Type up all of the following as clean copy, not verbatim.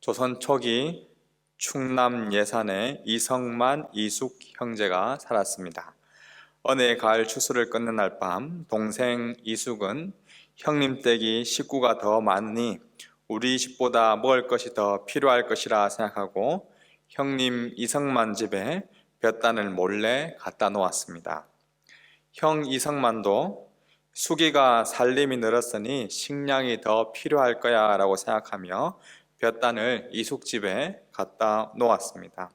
조선 초기 충남 예산에 이성만, 이숙 형제가 살았습니다. 어느 해 가을 추수를 끊는 날 밤 동생 이숙은 형님 댁이 식구가 더 많으니 우리 집보다 먹을 것이 더 필요할 것이라 생각하고 형님 이성만 집에 볕단을 몰래 갖다 놓았습니다. 형 이성만도 숙이가 살림이 늘었으니 식량이 더 필요할 거야 라고 생각하며 볕단을 이숙집에 갖다 놓았습니다.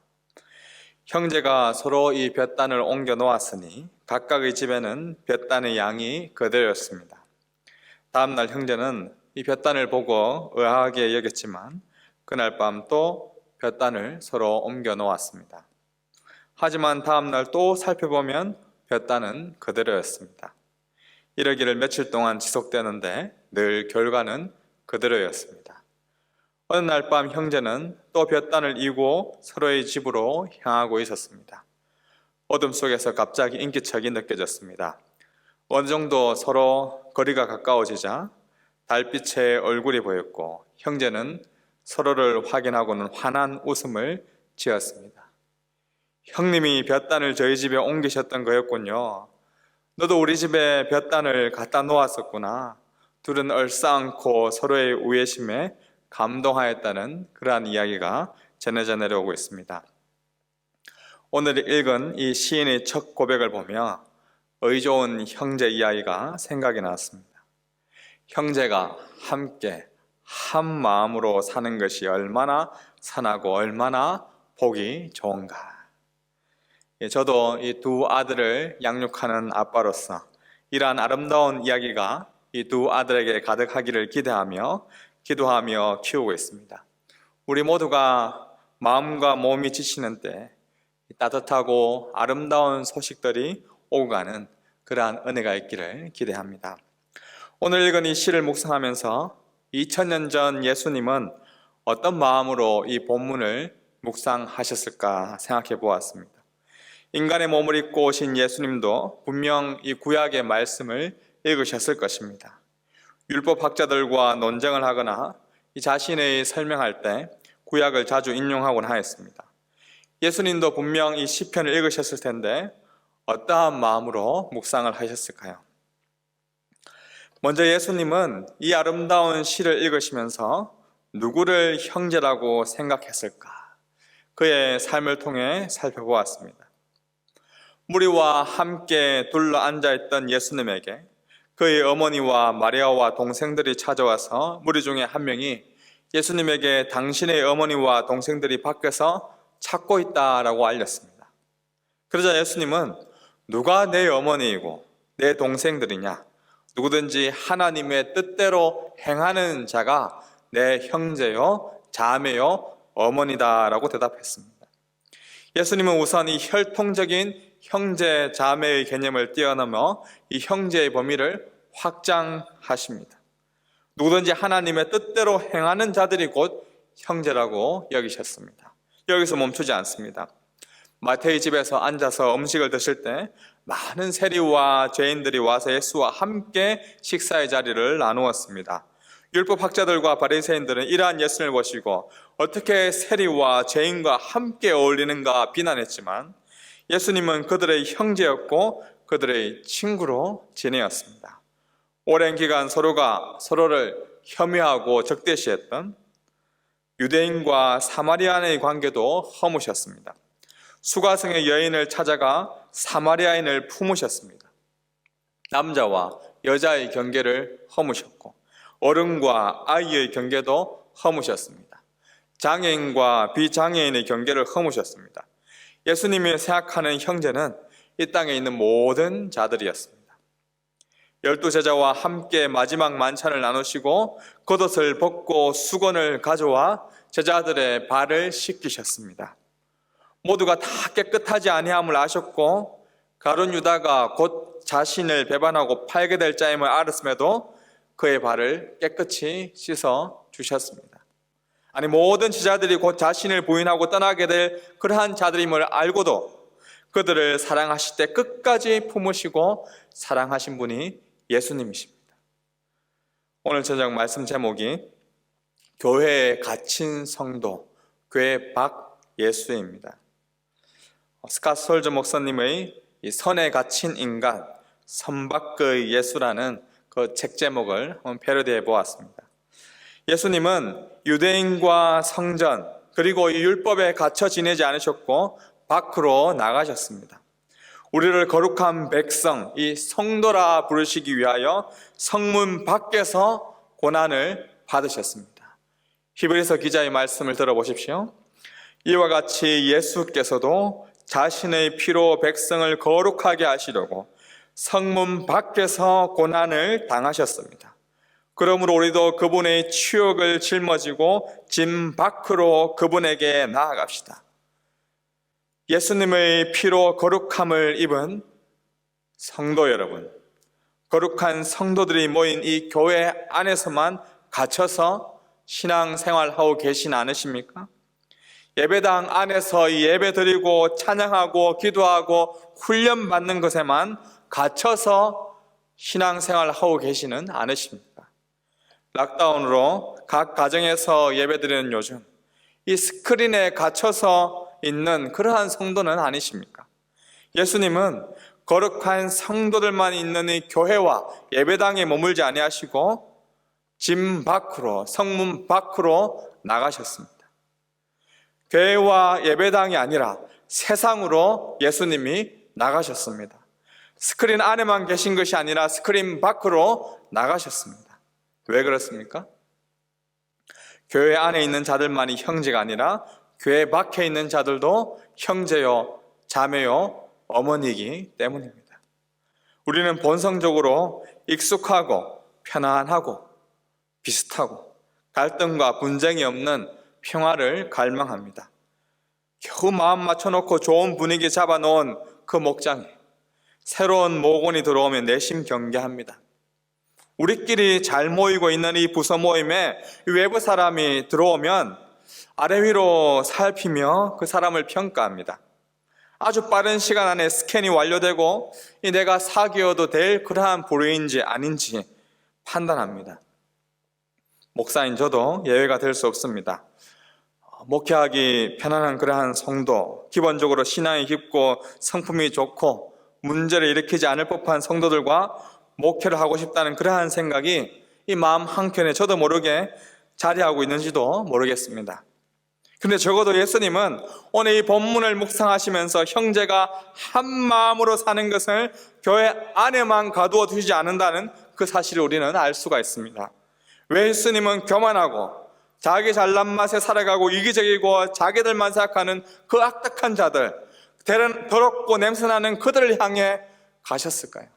형제가 서로 이 볕단을 옮겨 놓았으니 각각의 집에는 볕단의 양이 그대로였습니다. 다음날 형제는 이 볕단을 보고 의아하게 여겼지만 그날 밤 또 볕단을 서로 옮겨 놓았습니다. 하지만 다음날 또 살펴보면 볕단은 그대로였습니다. 이러기를 며칠 동안 지속되는데 늘 결과는 그대로였습니다. 어느 날 밤 형제는 또 볕단을 이고 서로의 집으로 향하고 있었습니다. 어둠 속에서 갑자기 인기척이 느껴졌습니다. 어느 정도 서로 거리가 가까워지자 달빛에 얼굴이 보였고 형제는 서로를 확인하고는 환한 웃음을 지었습니다. 형님이 볕단을 저희 집에 옮기셨던 거였군요. 너도 우리 집에 볕단을 갖다 놓았었구나. 둘은 얼싸안고 서로의 우애심에 감동하였다는 그러한 이야기가 전해져 내려오고 있습니다. 오늘 읽은 이 시인의 첫 고백을 보며 의좋은 형제 이야기가 생각이 났습니다. 형제가 함께 한 마음으로 사는 것이 얼마나 선하고 얼마나 복이 좋은가. 저도 이 두 아들을 양육하는 아빠로서 이러한 아름다운 이야기가 이 두 아들에게 가득하기를 기대하며 기도하며 키우고 있습니다. 우리 모두가 마음과 몸이 지치는 때 따뜻하고 아름다운 소식들이 오고 가는 그러한 은혜가 있기를 기대합니다. 오늘 읽은 이 시를 묵상하면서 2000년 전 예수님은 어떤 마음으로 이 본문을 묵상하셨을까 생각해 보았습니다. 인간의 몸을 입고 오신 예수님도 분명 이 구약의 말씀을 읽으셨을 것입니다. 율법학자들과 논쟁을 하거나 이 자신의 설명할 때 구약을 자주 인용하곤 하였습니다. 예수님도 분명 이 시편을 읽으셨을 텐데 어떠한 마음으로 묵상을 하셨을까요? 먼저 예수님은 이 아름다운 시를 읽으시면서 누구를 형제라고 생각했을까? 그의 삶을 통해 살펴보았습니다. 무리와 함께 둘러 앉아있던 예수님에게 그의 어머니와 마리아와 동생들이 찾아와서 무리 중에 한 명이 예수님에게 당신의 어머니와 동생들이 밖에서 찾고 있다라고 알렸습니다. 그러자 예수님은 누가 내 어머니이고 내 동생들이냐? 누구든지 하나님의 뜻대로 행하는 자가 내 형제요, 자매요, 어머니다라고 대답했습니다. 예수님은 우선 이 혈통적인 형제, 자매의 개념을 뛰어넘어 이 형제의 범위를 확장하십니다. 누구든지 하나님의 뜻대로 행하는 자들이 곧 형제라고 여기셨습니다. 여기서 멈추지 않습니다. 마태의 집에서 앉아서 음식을 드실 때 많은 세리와 죄인들이 와서 예수와 함께 식사의 자리를 나누었습니다. 율법학자들과 바리새인들은 이러한 예수님을 보시고 어떻게 세리와 죄인과 함께 어울리는가 비난했지만 예수님은 그들의 형제였고 그들의 친구로 지내었습니다. 오랜 기간 서로가 서로를 혐오하고 적대시했던 유대인과 사마리아인의 관계도 허무셨습니다. 수가성의 여인을 찾아가 사마리아인을 품으셨습니다. 남자와 여자의 경계를 허무셨고 어른과 아이의 경계도 허무셨습니다. 장애인과 비장애인의 경계를 허무셨습니다. 예수님이 생각하는 형제는 이 땅에 있는 모든 자들이었습니다. 12제자와 함께 마지막 만찬을 나누시고 겉옷을 벗고 수건을 가져와 제자들의 발을 씻기셨습니다. 모두가 다 깨끗하지 아니함을 아셨고 가룟 유다가 곧 자신을 배반하고 팔게 될 자임을 알았음에도 그의 발을 깨끗이 씻어 주셨습니다. 아니 모든 제자들이 곧 자신을 부인하고 떠나게 될 그러한 자들임을 알고도 그들을 사랑하실 때 끝까지 품으시고 사랑하신 분이 예수님이십니다. 오늘 저녁 말씀 제목이 교회에 갇힌 성도, 교회 밖 예수입니다. 스캇 솔저 목사님의 이 선에 갇힌 인간, 선 밖의 예수라는 그 책 제목을 한번 패러디해 보았습니다. 예수님은 유대인과 성전 그리고 이 율법에 갇혀 지내지 않으셨고 밖으로 나가셨습니다. 우리를 거룩한 백성, 이 성도라 부르시기 위하여 성문 밖에서 고난을 받으셨습니다. 히브리서 기자의 말씀을 들어보십시오. 이와 같이 예수께서도 자신의 피로 백성을 거룩하게 하시려고 성문 밖에서 고난을 당하셨습니다. 그러므로 우리도 그분의 치욕을 짊어지고 짐 밖으로 그분에게 나아갑시다. 예수님의 피로 거룩함을 입은 성도 여러분, 거룩한 성도들이 모인 이 교회 안에서만 갇혀서 신앙생활하고 계신 않으십니까? 예배당 안에서 예배 드리고 찬양하고 기도하고 훈련받는 것에만 갇혀서 신앙생활하고 계시는 않으십니까? 락다운으로 각 가정에서 예배 드리는 요즘 이 스크린에 갇혀서 있는 그러한 성도는 아니십니까? 예수님은 거룩한 성도들만 있는 이 교회와 예배당에 머물지 아니하시고 짐 밖으로, 성문 밖으로 나가셨습니다. 교회와 예배당이 아니라 세상으로 예수님이 나가셨습니다. 스크린 안에만 계신 것이 아니라 스크린 밖으로 나가셨습니다. 왜 그렇습니까? 교회 안에 있는 자들만이 형제가 아니라 교회 밖에 있는 자들도 형제요, 자매요, 어머니이기 때문입니다. 우리는 본성적으로 익숙하고 편안하고 비슷하고 갈등과 분쟁이 없는 평화를 갈망합니다. 겨우 마음 맞춰놓고 좋은 분위기 잡아놓은 그 목장에 새로운 모건이 들어오면 내심 경계합니다. 우리끼리 잘 모이고 있는 이 부서 모임에 외부 사람이 들어오면 아래 위로 살피며 그 사람을 평가합니다. 아주 빠른 시간 안에 스캔이 완료되고 내가 사귀어도 될 그러한 부류인지 아닌지 판단합니다. 목사인 저도 예외가 될 수 없습니다. 목회하기 편안한 그러한 성도, 기본적으로 신앙이 깊고 성품이 좋고 문제를 일으키지 않을 법한 성도들과 목회를 하고 싶다는 그러한 생각이 이 마음 한켠에 저도 모르게 자리하고 있는지도 모르겠습니다. 그런데 적어도 예수님은 오늘 이 본문을 묵상하시면서 형제가 한 마음으로 사는 것을 교회 안에만 가두어 두시지 않는다는 그 사실을 우리는 알 수가 있습니다. 왜 예수님은 교만하고 자기 잘난 맛에 살아가고 이기적이고 자기들만 생각하는 그 악독한 자들, 더럽고 냄새나는 그들을 향해 가셨을까요?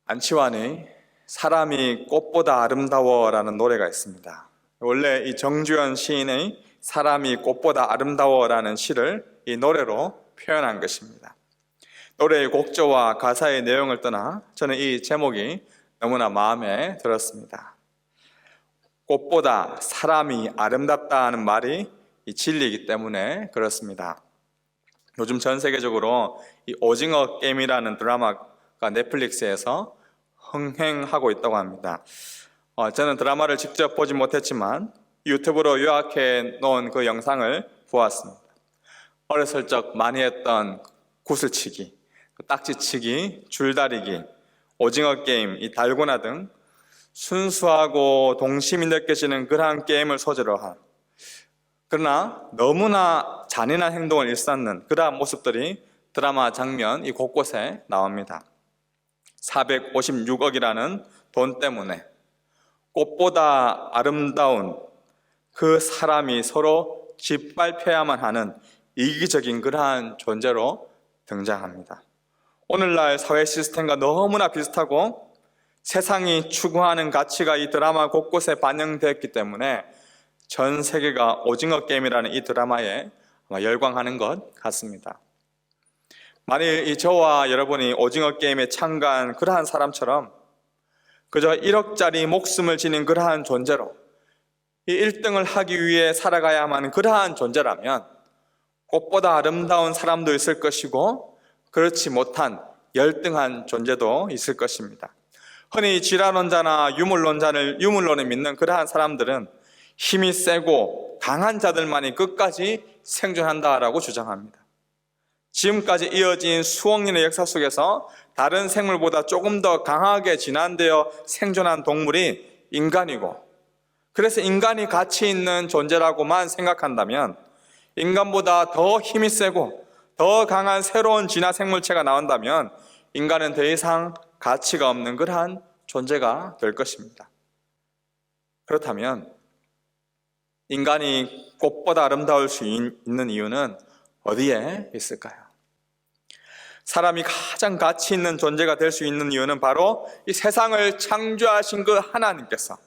안치환의 사람이 꽃보다 아름다워라는 노래가 있습니다. 원래 이 정주현 시인의 사람이 꽃보다 아름다워라는 시를 이 노래로 표현한 것입니다. 노래의 곡조와 가사의 내용을 떠나 저는 이 제목이 너무나 마음에 들었습니다. 꽃보다 사람이 아름답다는 말이 이 진리이기 때문에 그렇습니다. 요즘 전 세계적으로 이 오징어 게임이라는 드라마가 넷플릭스에서 흥행하고 있다고 합니다. 저는 드라마를 직접 보지 못했지만 유튜브로 요약해 놓은 그 영상을 보았습니다. 어렸을 적 많이 했던 구슬치기, 딱지치기, 줄다리기, 오징어 게임, 이 달고나 등 순수하고 동심이 느껴지는 그러한 게임을 소재로 한, 그러나 너무나 잔인한 행동을 일삼는 그러한 모습들이 드라마 장면 이 곳곳에 나옵니다. 456억이라는 돈 때문에 꽃보다 아름다운 그 사람이 서로 짓밟혀야만 하는 이기적인 그러한 존재로 등장합니다. 오늘날 사회 시스템과 너무나 비슷하고 세상이 추구하는 가치가 이 드라마 곳곳에 반영되었기 때문에 전 세계가 오징어 게임이라는 이 드라마에 열광하는 것 같습니다. 만일 이 저와 여러분이 오징어 게임에 참가한 그러한 사람처럼 그저 1억짜리 목숨을 지닌 그러한 존재로 이 1등을 하기 위해 살아가야만 하는 그러한 존재라면 꽃보다 아름다운 사람도 있을 것이고 그렇지 못한 열등한 존재도 있을 것입니다. 흔히 질환론자나 유물론을 믿는 그러한 사람들은 힘이 세고 강한 자들만이 끝까지 생존한다라고 주장합니다. 지금까지 이어진 수억 년의 역사 속에서 다른 생물보다 조금 더 강하게 진화되어 생존한 동물이 인간이고, 그래서 인간이 가치 있는 존재라고만 생각한다면 인간보다 더 힘이 세고 더 강한 새로운 진화 생물체가 나온다면 인간은 더 이상 가치가 없는 그러한 존재가 될 것입니다. 그렇다면 인간이 꽃보다 아름다울 수 있는 이유는 어디에 있을까요? 사람이 가장 가치 있는 존재가 될 수 있는 이유는 바로 이 세상을 창조하신 그 하나님께서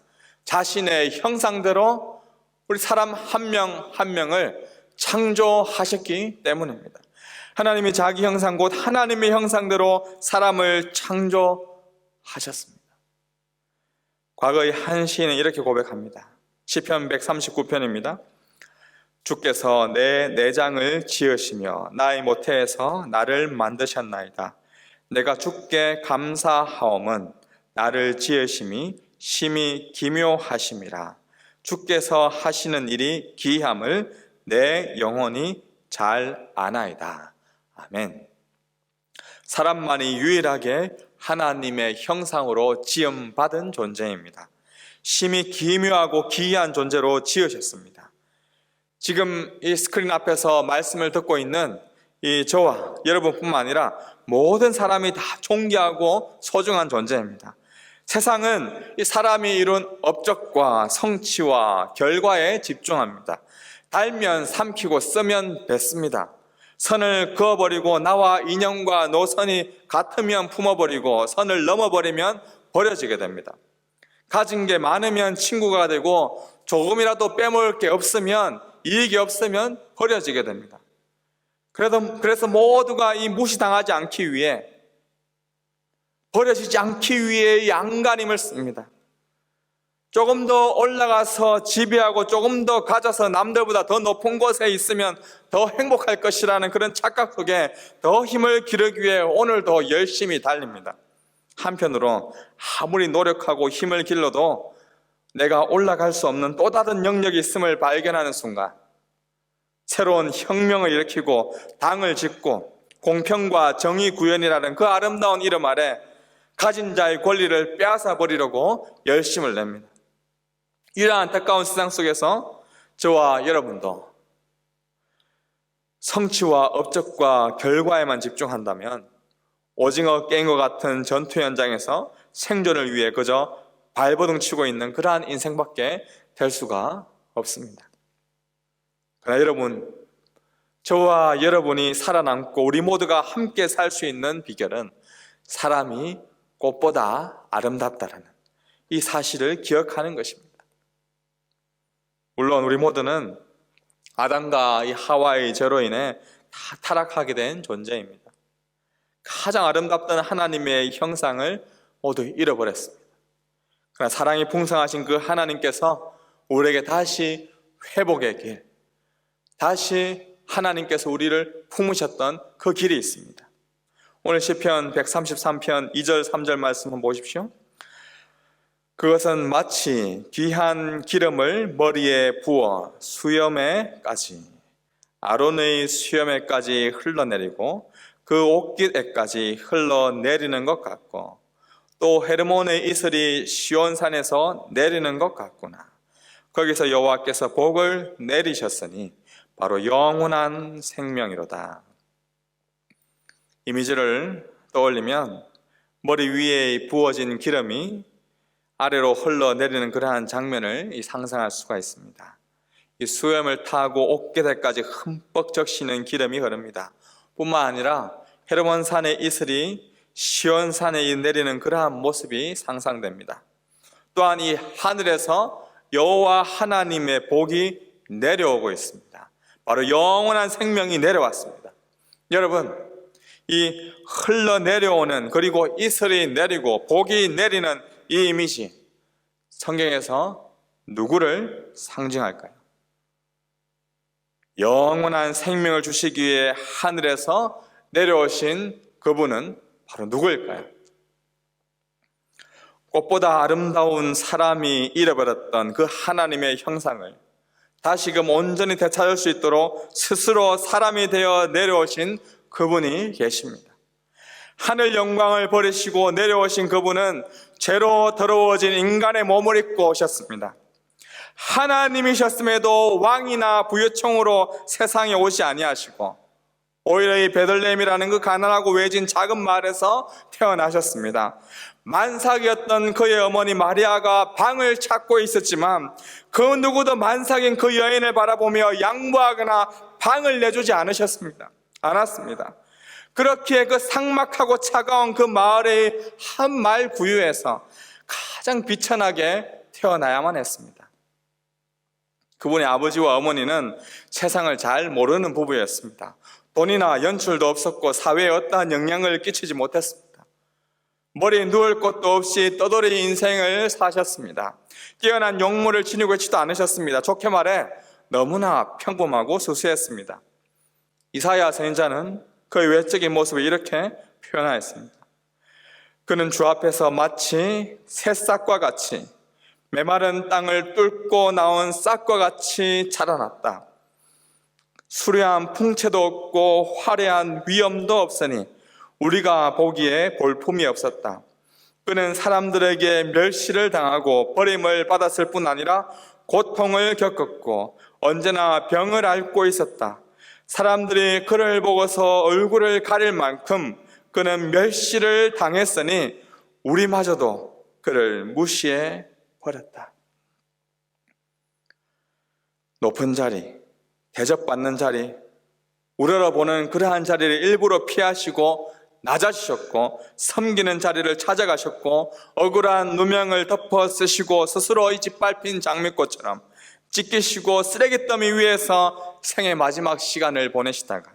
자신의 형상대로 우리 사람 한 명 한 명을 창조하셨기 때문입니다. 하나님이 자기 형상 곧 하나님의 형상대로 사람을 창조하셨습니다. 과거의 한 시인은 이렇게 고백합니다. 시편 139편입니다. 주께서 내 내장을 지으시며 나의 모태에서 나를 만드셨나이다. 내가 주께 감사하옴은 나를 지으심이 심히 기묘하심이라. 주께서 하시는 일이 기이함을 내 영혼이 잘 아나이다. 아멘. 사람만이 유일하게 하나님의 형상으로 지음받은 존재입니다. 심히 기묘하고 기이한 존재로 지으셨습니다. 지금 이 스크린 앞에서 말씀을 듣고 있는 이 저와 여러분뿐만 아니라 모든 사람이 다 존귀하고 소중한 존재입니다. 세상은 이 사람이 이룬 업적과 성취와 결과에 집중합니다. 달면 삼키고 쓰면 뱉습니다. 선을 그어버리고 나와 인연과 노선이 같으면 품어버리고 선을 넘어버리면 버려지게 됩니다. 가진 게 많으면 친구가 되고 조금이라도 빼먹을 게 없으면, 이익이 없으면 버려지게 됩니다. 그래서 모두가 이 무시당하지 않기 위해, 버려지지 않기 위해 양간임을 씁니다. 조금 더 올라가서 지배하고 조금 더 가져서 남들보다 더 높은 곳에 있으면 더 행복할 것이라는 그런 착각 속에 더 힘을 기르기 위해 오늘도 열심히 달립니다. 한편으로 아무리 노력하고 힘을 길러도 내가 올라갈 수 없는 또 다른 영역이 있음을 발견하는 순간 새로운 혁명을 일으키고 당을 짓고 공평과 정의 구현이라는 그 아름다운 이름 아래 가진 자의 권리를 빼앗아 버리려고 열심을 냅니다. 이러한 안타까운 세상 속에서 저와 여러분도 성취와 업적과 결과에만 집중한다면 오징어 게임 것 같은 전투 현장에서 생존을 위해 그저 발버둥 치고 있는 그러한 인생밖에 될 수가 없습니다. 그러나 여러분, 저와 여러분이 살아남고 우리 모두가 함께 살 수 있는 비결은 사람이 꽃보다 아름답다라는 이 사실을 기억하는 것입니다. 물론 우리 모두는 아담과 이 하와의 죄로 인해 다 타락하게 된 존재입니다. 가장 아름답던 하나님의 형상을 모두 잃어버렸습니다. 그러나 사랑이 풍성하신 그 하나님께서 우리에게 다시 회복의 길, 다시 하나님께서 우리를 품으셨던 그 길이 있습니다. 오늘 시편 133편 2절 3절 말씀 한번 보십시오. 그것은 마치 귀한 기름을 머리에 부어 수염에까지, 아론의 수염에까지 흘러내리고 그 옷깃에까지 흘러내리는 것 같고 또 헤르몬의 이슬이 시온산에서 내리는 것 같구나. 거기서 여호와께서 복을 내리셨으니 바로 영원한 생명이로다. 이미지를 떠올리면 머리 위에 부어진 기름이 아래로 흘러내리는 그러한 장면을 상상할 수가 있습니다. 이 수염을 타고 옷깃에까지 흠뻑 적시는 기름이 흐릅니다. 뿐만 아니라 헤르몬산의 이슬이 시온산에 내리는 그러한 모습이 상상됩니다. 또한 이 하늘에서 여호와 하나님의 복이 내려오고 있습니다. 바로 영원한 생명이 내려왔습니다. 여러분, 이 흘러내려오는, 그리고 이슬이 내리고 복이 내리는 이 이미지, 성경에서 누구를 상징할까요? 영원한 생명을 주시기 위해 하늘에서 내려오신 그분은 바로 누구일까요? 꽃보다 아름다운 사람이 잃어버렸던 그 하나님의 형상을 다시금 온전히 되찾을 수 있도록 스스로 사람이 되어 내려오신 그분이 계십니다. 하늘 영광을 버리시고 내려오신 그분은 죄로 더러워진 인간의 몸을 입고 오셨습니다. 하나님이셨음에도 왕이나 부유청으로 세상에 오지 아니하시고 오히려 이 베들레헴이라는 그 가난하고 외진 작은 마을에서 태어나셨습니다. 만삭이었던 그의 어머니 마리아가 방을 찾고 있었지만 그 누구도 만삭인 그 여인을 바라보며 양보하거나 방을 내주지 않았습니다. 그렇기에 그 삭막하고 차가운 그 마을의 한 마일 구유에서 가장 비천하게 태어나야만 했습니다. 그분의 아버지와 어머니는 세상을 잘 모르는 부부였습니다. 돈이나 연출도 없었고 사회에 어떠한 영향을 끼치지 못했습니다. 머리에 누울 곳도 없이 떠돌이 인생을 사셨습니다. 뛰어난 용모를 지니고 있지도 않으셨습니다. 좋게 말해 너무나 평범하고 수수했습니다. 이사야 선지자는 그의 외적인 모습을 이렇게 표현하였습니다. 그는 주 앞에서 마치 새싹과 같이 메마른 땅을 뚫고 나온 싹과 같이 자라났다. 수려한 풍채도 없고 화려한 위엄도 없으니 우리가 보기에 볼품이 없었다. 그는 사람들에게 멸시를 당하고 버림을 받았을 뿐 아니라 고통을 겪었고 언제나 병을 앓고 있었다. 사람들이 그를 보고서 얼굴을 가릴 만큼 그는 멸시를 당했으니 우리마저도 그를 무시해 버렸다. 높은 자리, 대접받는 자리, 우러러보는 그러한 자리를 일부러 피하시고 낮아지셨고 섬기는 자리를 찾아가셨고 억울한 누명을 덮어 쓰시고 스스로 짓밟힌 장미꽃처럼 찢기시고 쓰레기 더미 위에서 생의 마지막 시간을 보내시다가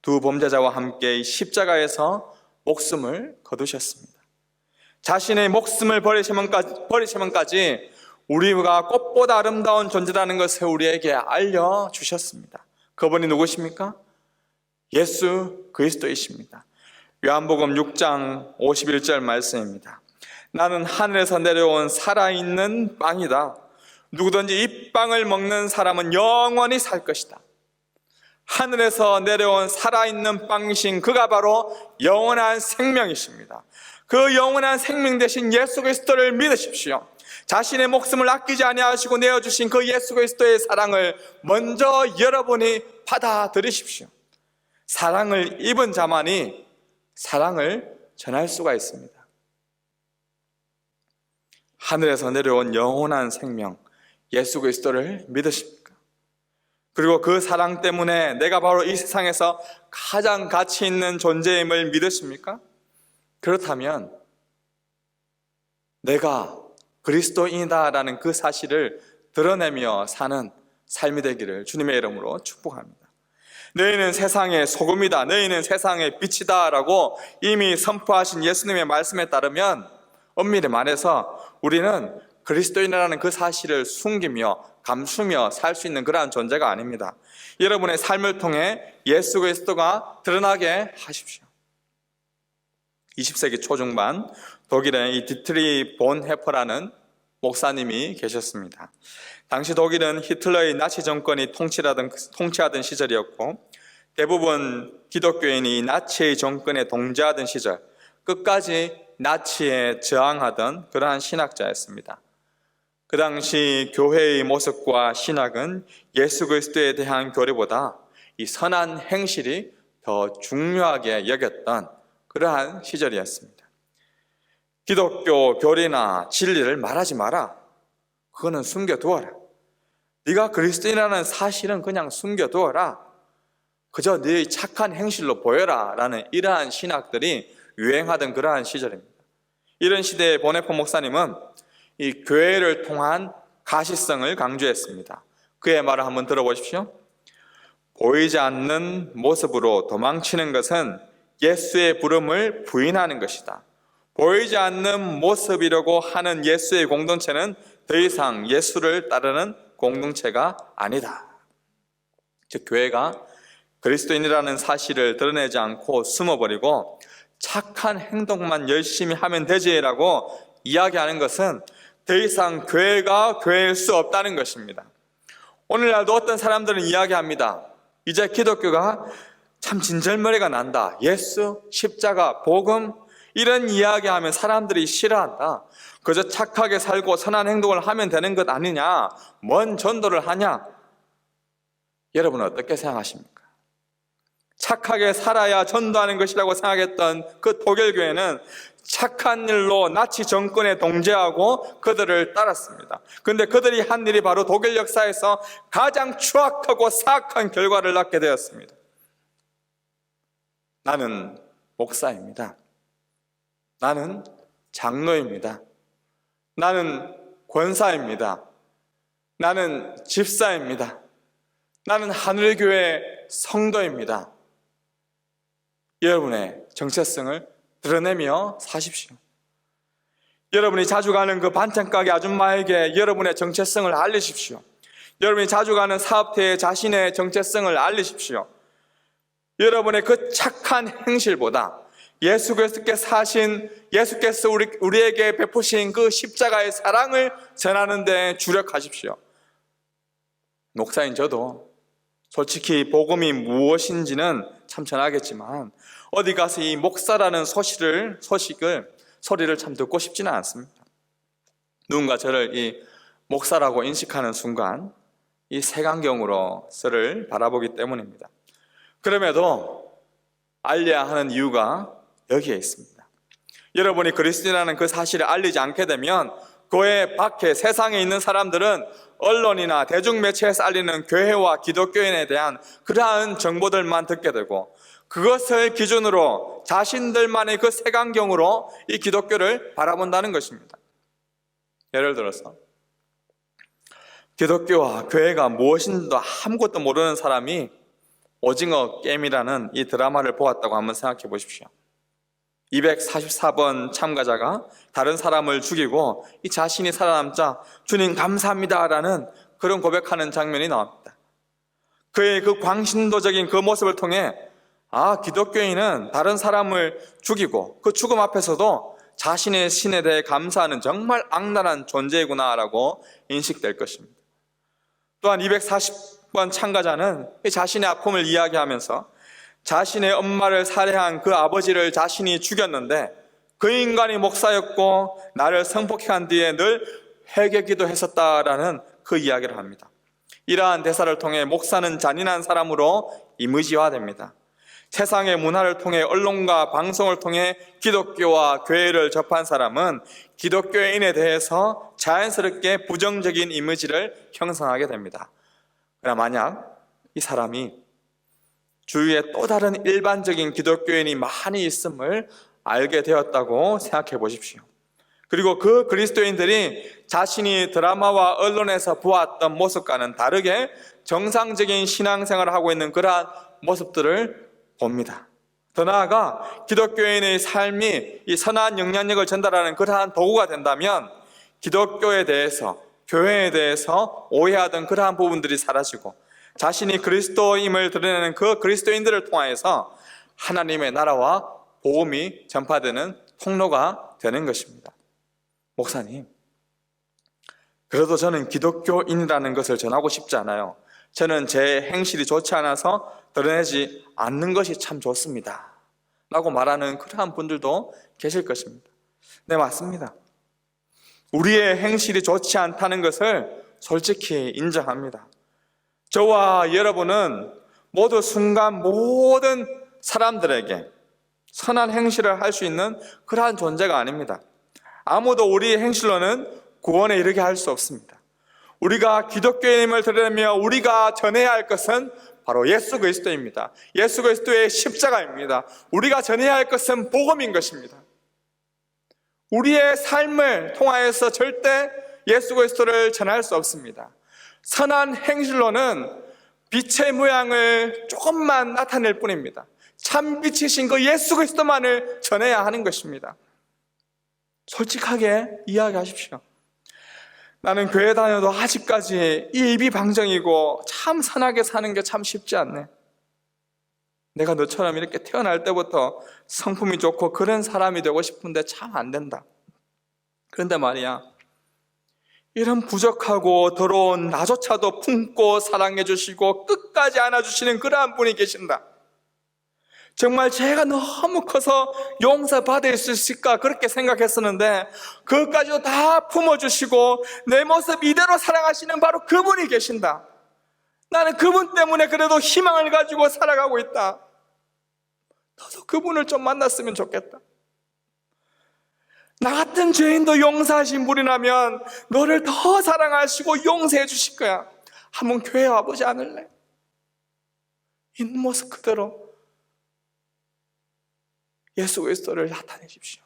두 범죄자와 함께 십자가에서 목숨을 거두셨습니다. 자신의 목숨을 버리시면까지 우리가 꽃보다 아름다운 존재라는 것을 우리에게 알려주셨습니다. 그분이 누구십니까? 예수 그리스도이십니다. 요한복음 6장 51절 말씀입니다. 나는 하늘에서 내려온 살아있는 빵이다. 누구든지 이 빵을 먹는 사람은 영원히 살 것이다. 하늘에서 내려온 살아있는 빵이신 그가 바로 영원한 생명이십니다. 그 영원한 생명 되신 예수 그리스도를 믿으십시오. 자신의 목숨을 아끼지 아니하시고 내어주신 그 예수 그리스도의 사랑을 먼저 여러분이 받아들이십시오. 사랑을 입은 자만이 사랑을 전할 수가 있습니다. 하늘에서 내려온 영원한 생명 예수 그리스도를 믿으십니까? 그리고 그 사랑 때문에 내가 바로 이 세상에서 가장 가치 있는 존재임을 믿으십니까? 그렇다면 내가 그리스도인이다라는 그 사실을 드러내며 사는 삶이 되기를 주님의 이름으로 축복합니다. 너희는 세상의 소금이다, 너희는 세상의 빛이다 라고 이미 선포하신 예수님의 말씀에 따르면 엄밀히 말해서 우리는 그리스도인이라는 그 사실을 숨기며 감추며 살 수 있는 그러한 존재가 아닙니다. 여러분의 삶을 통해 예수 그리스도가 드러나게 하십시오. 20세기 초중반 독일에 이 디트리 본 헤퍼라는 목사님이 계셨습니다. 당시 독일은 히틀러의 나치 정권이 통치하던 시절이었고 대부분 기독교인이 나치의 정권에 동조하던 시절 끝까지 나치에 저항하던 그러한 신학자였습니다. 그 당시 교회의 모습과 신학은 예수 그리스도에 대한 교리보다 이 선한 행실이 더 중요하게 여겼던 그러한 시절이었습니다. 기독교 교리나 진리를 말하지 마라. 그거는 숨겨두어라. 네가 그리스도인이라는 사실은 그냥 숨겨두어라. 그저 네의 착한 행실로 보여라 라는 이러한 신학들이 유행하던 그러한 시절입니다. 이런 시대에 보네포 목사님은 이 교회를 통한 가시성을 강조했습니다. 그의 말을 한번 들어보십시오. 보이지 않는 모습으로 도망치는 것은 예수의 부름을 부인하는 것이다. 보이지 않는 모습이라고 하는 예수의 공동체는 더 이상 예수를 따르는 공동체가 아니다. 즉 교회가 그리스도인이라는 사실을 드러내지 않고 숨어버리고 착한 행동만 열심히 하면 되지라고 이야기하는 것은 더 이상 교회가 교회일 수 없다는 것입니다. 오늘날도 어떤 사람들은 이야기합니다. 이제 기독교가 참 진절머리가 난다. 예수, 십자가, 복음 이런 이야기하면 사람들이 싫어한다. 그저 착하게 살고 선한 행동을 하면 되는 것 아니냐? 뭔 전도를 하냐? 여러분은 어떻게 생각하십니까? 착하게 살아야 전도하는 것이라고 생각했던 그 독일 교회는 착한 일로 나치 정권에 동조하고 그들을 따랐습니다. 그런데 그들이 한 일이 바로 독일 역사에서 가장 추악하고 사악한 결과를 낳게 되었습니다. 나는 목사입니다. 나는 장로입니다. 나는 권사입니다. 나는 집사입니다. 나는 하늘교회 성도입니다. 여러분의 정체성을 드러내며 사십시오. 여러분이 자주 가는 그 반찬가게 아줌마에게 여러분의 정체성을 알리십시오. 여러분이 자주 가는 사업체에 자신의 정체성을 알리십시오. 여러분의 그 착한 행실보다 예수께서 우리에게 베푸신 그 십자가의 사랑을 전하는 데 주력하십시오. 목사인 저도 솔직히 복음이 무엇인지는 참 전하겠지만 어디 가서 이 목사라는 소리를 참 듣고 싶지는 않습니다. 누군가 저를 이 목사라고 인식하는 순간 이 색안경으로 저를 바라보기 때문입니다. 그럼에도 알려야 하는 이유가 여기에 있습니다. 여러분이 그리스도인이라는 그 사실을 알리지 않게 되면 교회 밖에 세상에 있는 사람들은 언론이나 대중매체에서 알리는 교회와 기독교인에 대한 그러한 정보들만 듣게 되고 그것을 기준으로 자신들만의 그 색안경으로 이 기독교를 바라본다는 것입니다. 예를 들어서 기독교와 교회가 무엇인지도 아무것도 모르는 사람이 오징어 게임이라는 이 드라마를 보았다고 한번 생각해 보십시오. 244번 참가자가 다른 사람을 죽이고 이 자신이 살아남자 주님 감사합니다라는 그런 고백하는 장면이 나옵니다. 그의 그 광신도적인 그 모습을 통해 기독교인은 다른 사람을 죽이고 그 죽음 앞에서도 자신의 신에 대해 감사하는 정말 악랄한 존재이구나라고 인식될 것입니다. 또한 240번 참가자는 자신의 아픔을 이야기하면서 자신의 엄마를 살해한 그 아버지를 자신이 죽였는데 그 인간이 목사였고 나를 성폭행한 뒤에 늘 회개기도 했었다라는 그 이야기를 합니다. 이러한 대사를 통해 목사는 잔인한 사람으로 이미지화됩니다. 세상의 문화를 통해 언론과 방송을 통해 기독교와 교회를 접한 사람은 기독교인에 대해서 자연스럽게 부정적인 이미지를 형성하게 됩니다. 그러나 만약 이 사람이 주위에 또 다른 일반적인 기독교인이 많이 있음을 알게 되었다고 생각해 보십시오. 그리고 그 그리스도인들이 자신이 드라마와 언론에서 보았던 모습과는 다르게 정상적인 신앙생활을 하고 있는 그러한 모습들을 봅니다. 더 나아가 기독교인의 삶이 이 선한 영향력을 전달하는 그러한 도구가 된다면 기독교에 대해서, 교회에 대해서 오해하던 그러한 부분들이 사라지고 자신이 그리스도임을 드러내는 그 그리스도인들을 통하여서 하나님의 나라와 복음이 전파되는 통로가 되는 것입니다. 목사님, 그래도 저는 기독교인이라는 것을 전하고 싶지 않아요. 저는 제 행실이 좋지 않아서 드러내지 않는 것이 참 좋습니다 라고 말하는 그러한 분들도 계실 것입니다. 네, 맞습니다. 우리의 행실이 좋지 않다는 것을 솔직히 인정합니다. 저와 여러분은 모두 순간 모든 사람들에게 선한 행실을 할 수 있는 그러한 존재가 아닙니다. 아무도 우리의 행실로는 구원에 이르게 할 수 없습니다. 우리가 기독교인임을 드러내며 우리가 전해야 할 것은 바로 예수 그리스도입니다. 예수 그리스도의 십자가입니다. 우리가 전해야 할 것은 복음인 것입니다. 우리의 삶을 통하여서 절대 예수 그리스도를 전할 수 없습니다. 선한 행실로는 빛의 모양을 조금만 나타낼 뿐입니다. 참 빛이신 그 예수 그리스도만을 전해야 하는 것입니다. 솔직하게 이야기하십시오. 나는 교회 다녀도 아직까지 이 입이 방정이고 참 선하게 사는 게 참 쉽지 않네. 내가 너처럼 이렇게 태어날 때부터 성품이 좋고 그런 사람이 되고 싶은데 참 안 된다. 그런데 말이야, 이런 부족하고 더러운 나조차도 품고 사랑해 주시고 끝까지 안아주시는 그러한 분이 계신다. 정말 죄가 너무 커서 용서받을 수 있을까 그렇게 생각했었는데 그것까지도 다 품어주시고 내 모습 이대로 사랑하시는 바로 그분이 계신다. 나는 그분 때문에 그래도 희망을 가지고 살아가고 있다. 너도 그분을 좀 만났으면 좋겠다. 나 같은 죄인도 용서하신 분이라면 너를 더 사랑하시고 용서해 주실 거야. 한번 교회 와보지 않을래? 있는 모습 그대로 예수 그리스도를 나타내 주십시오.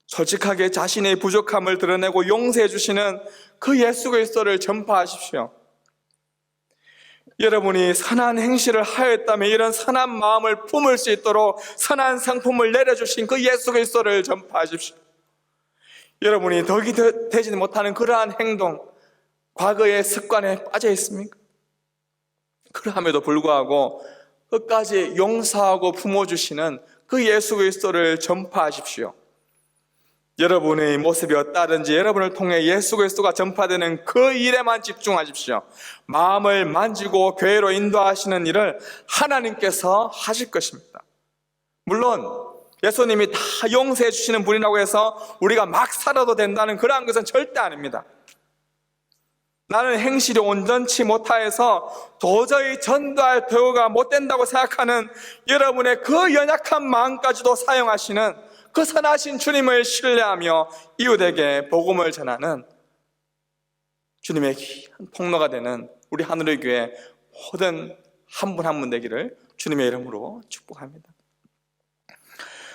솔직하게 자신의 부족함을 드러내고 용서해 주시는 그 예수 그리스도를 전파하십시오. 여러분이 선한 행실을 하였다면 이런 선한 마음을 품을 수 있도록 선한 상품을 내려주신 그 예수 그리스도를 전파하십시오. 여러분이 덕이 되지 못하는 그러한 행동, 과거의 습관에 빠져 있습니까? 그러함에도 불구하고 끝까지 용서하고 품어주시는 그 예수 그리스도를 전파하십시오. 여러분의 모습이 어떠하든지 여러분을 통해 예수 그리스도가 전파되는 그 일에만 집중하십시오. 마음을 만지고 교회로 인도하시는 일을 하나님께서 하실 것입니다. 물론 예수님이 다 용서해 주시는 분이라고 해서 우리가 막 살아도 된다는 그러한 것은 절대 아닙니다. 나는 행실이 온전치 못하여서 도저히 전도할 도가 못 된다고 생각하는 여러분의 그 연약한 마음까지도 사용하시는 그 선하신 주님을 신뢰하며 이웃에게 복음을 전하는 주님의 귀한 통로가 되는 우리 하늘의 교회 모든 한 분 한 분 되기를 주님의 이름으로 축복합니다.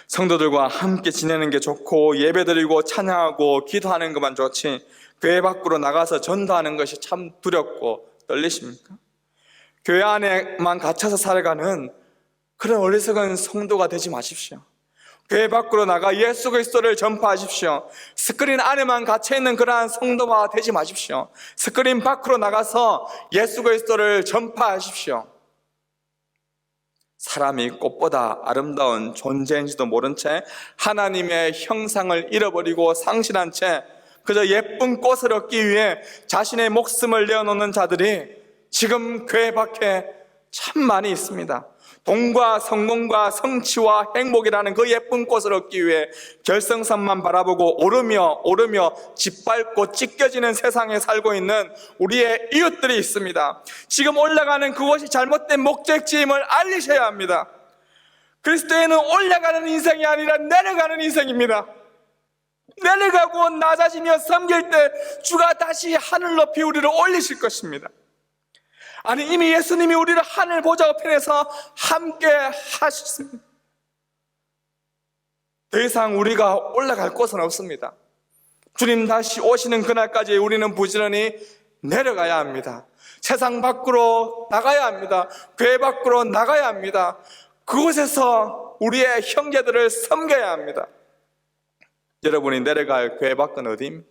성도들과 함께 지내는 게 좋고 예배드리고 찬양하고 기도하는 것만 좋지 교회 밖으로 나가서 전도하는 것이 참 두렵고 떨리십니까? 교회 안에만 갇혀서 살아가는 그런 어리석은 성도가 되지 마십시오. 교회 밖으로 나가 예수 그리스도를 전파하십시오. 스크린 안에만 갇혀있는 그러한 성도가 되지 마십시오. 스크린 밖으로 나가서 예수 그리스도를 전파하십시오. 사람이 꽃보다 아름다운 존재인지도 모른 채 하나님의 형상을 잃어버리고 상실한 채 그저 예쁜 꽃을 얻기 위해 자신의 목숨을 내어놓는 자들이 지금 교회 밖에 참 많이 있습니다. 돈과 성공과 성취와 행복이라는 그 예쁜 꽃을 얻기 위해 결승선만 바라보고 오르며 짓밟고 찢겨지는 세상에 살고 있는 우리의 이웃들이 있습니다. 지금 올라가는 그것이 잘못된 목적지임을 알리셔야 합니다. 그리스도에는 올라가는 인생이 아니라 내려가는 인생입니다. 내려가고 낮아지며 섬길 때 주가 다시 하늘 높이 우리를 올리실 것입니다. 아니 이미 예수님이 우리를 하늘 보좌 우편에서 함께 하셨습니다. 더 이상 우리가 올라갈 곳은 없습니다. 주님 다시 오시는 그날까지 우리는 부지런히 내려가야 합니다. 세상 밖으로 나가야 합니다. 교회 밖으로 나가야 합니다. 그곳에서 우리의 형제들을 섬겨야 합니다. 여러분이 내려갈 교회 밖은 어디입니까?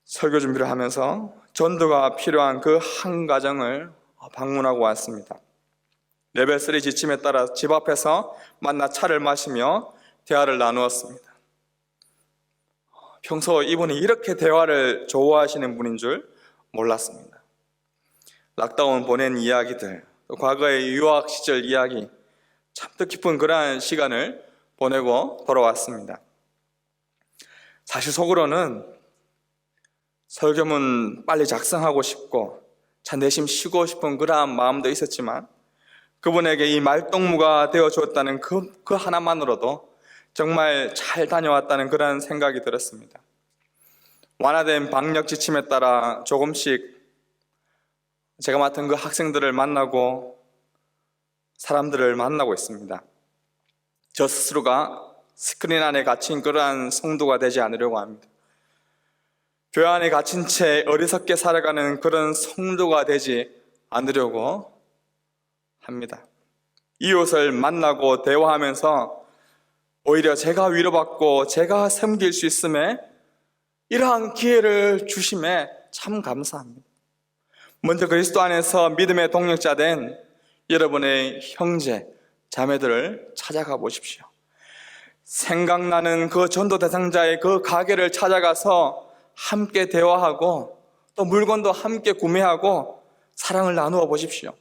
설교 준비를 하면서 전도가 필요한 그 한 가정을 방문하고 왔습니다. 레벨 3 지침에 따라 집 앞에서 만나 차를 마시며 대화를 나누었습니다. 평소 이분이 이렇게 대화를 좋아하시는 분인 줄 몰랐습니다. 락다운 보낸 이야기들, 또 과거의 유학 시절 이야기, 참 뜻깊은 그러한 시간을 보내고 돌아왔습니다. 사실 속으로는 설교문 빨리 작성하고 싶고 차 내심 쉬고 싶은 그러한 마음도 있었지만 그분에게 이 말동무가 되어주었다는 그 하나만으로도 정말 잘 다녀왔다는 그런 생각이 들었습니다. 완화된 방역 지침에 따라 조금씩 제가 맡은 그 학생들을 만나고 사람들을 만나고 있습니다. 저 스스로가 스크린 안에 갇힌 그러한 성도가 되지 않으려고 합니다. 교회 안에 갇힌 채 어리석게 살아가는 그런 성도가 되지 않으려고 합니다. 이웃을 만나고 대화하면서 오히려 제가 위로받고 제가 섬길 수 있음에 이러한 기회를 주심에 참 감사합니다. 먼저 그리스도 안에서 믿음의 동력자 된 여러분의 형제, 자매들을 찾아가 보십시오. 생각나는 그 전도 대상자의 그 가게를 찾아가서 함께 대화하고 또 물건도 함께 구매하고 사랑을 나누어 보십시오.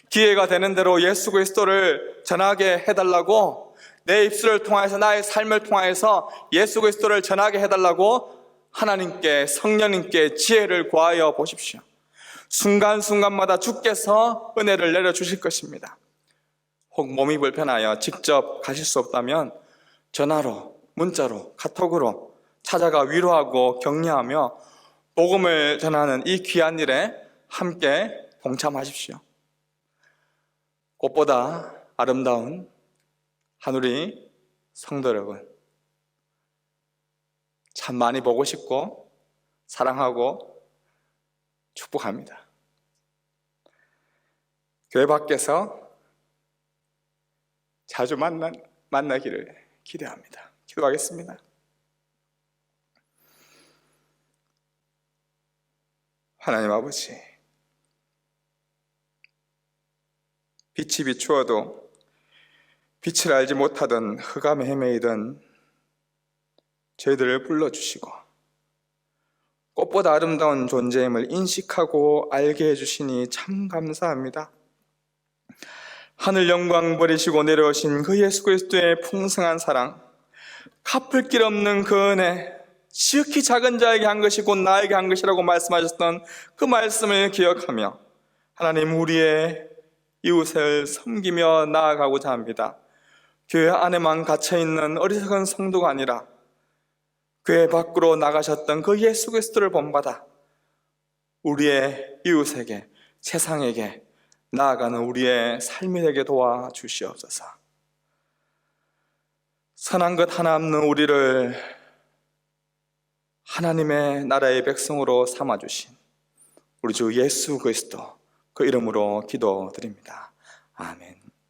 기회가 되는 대로 예수 그리스도를 전하게 해달라고, 내 입술을 통해서, 나의 삶을 통해서 예수 그리스도를 전하게 해달라고 하나님께, 성령님께 지혜를 구하여 보십시오. 순간순간마다 주께서 은혜를 내려주실 것입니다. 혹 몸이 불편하여 직접 가실 수 없다면 전화로, 문자로, 카톡으로 찾아가 위로하고 격려하며 복음을 전하는 이 귀한 일에 함께 동참하십시오. 꽃보다 아름다운 하늘이 성도 여러분, 참 많이 보고 싶고 사랑하고 축복합니다. 교회 밖에서 자주 만나기를 기대합니다. 기도하겠습니다. 하나님 아버지, 빛이 비추어도 빛을 알지 못하던 흑암에 헤매이던 저희들을 불러주시고 꽃보다 아름다운 존재임을 인식하고 알게 해주시니 참 감사합니다. 하늘 영광 버리시고 내려오신 그 예수 그리스도의 풍성한 사랑, 갚을 길 없는 그 은혜, 지극히 작은 자에게 한 것이 곧 나에게 한 것이라고 말씀하셨던 그 말씀을 기억하며 하나님, 우리의 이웃을 섬기며 나아가고자 합니다. 교회 안에만 갇혀있는 어리석은 성도가 아니라 교회 밖으로 나가셨던 그 예수 그리스도를 본받아 우리의 이웃에게, 세상에게 나아가는 우리의 삶이 되게 도와주시옵소서. 선한 것 하나 없는 우리를 하나님의 나라의 백성으로 삼아주신 우리 주 예수 그리스도, 그 이름으로 기도드립니다. 아멘.